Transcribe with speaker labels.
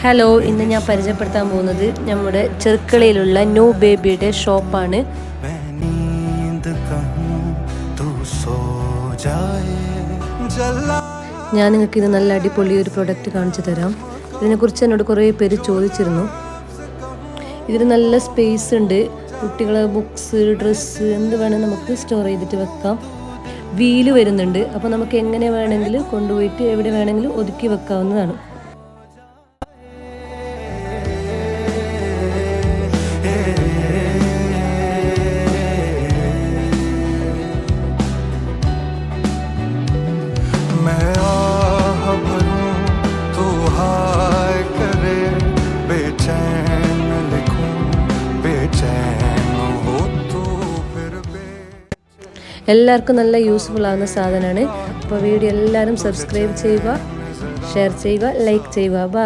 Speaker 1: Hello, ഇന്ന് ഞാൻ പരിചയപ്പെടുത്താൻ പോകുന്നത് നമ്മുടെ ചെർക്കളയിലുള്ള ന്യൂ ബേബിയുടെ ഷോപ്പാണ്. ഞാൻ നിങ്ങൾക്ക് ഇത് നല്ല അടിപൊളി ഒരു പ്രൊഡക്റ്റ് കാണിച്ചു തരാം. ഇതിനെക്കുറിച്ച് എന്നോട് കുറേ പേര് ചോദിച്ചിരുന്നു. ഇതിന് നല്ല സ്പേസ് ഉണ്ട്. കുട്ടികളെ ബുക്സ്, ഡ്രസ്സ് എന്ത് വേണമെങ്കിൽ നമുക്ക് സ്റ്റോർ ചെയ്തിട്ട് വെക്കാം. വീല് വരുന്നുണ്ട്. അപ്പോൾ നമുക്ക് എങ്ങനെ വേണമെങ്കിലും കൊണ്ടുപോയിട്ട് എവിടെ വേണമെങ്കിലും ഒതുക്കി വെക്കാവുന്നതാണ്. എല്ലാവർക്കും നല്ല യൂസ്ഫുൾ ആകുന്ന സാധനമാണ്. അപ്പോൾ വീഡിയോ എല്ലാവരും സബ്സ്ക്രൈബ് ചെയ്യുക, ഷെയർ ചെയ്യുക, ലൈക്ക് ചെയ്യുക. ബൈ.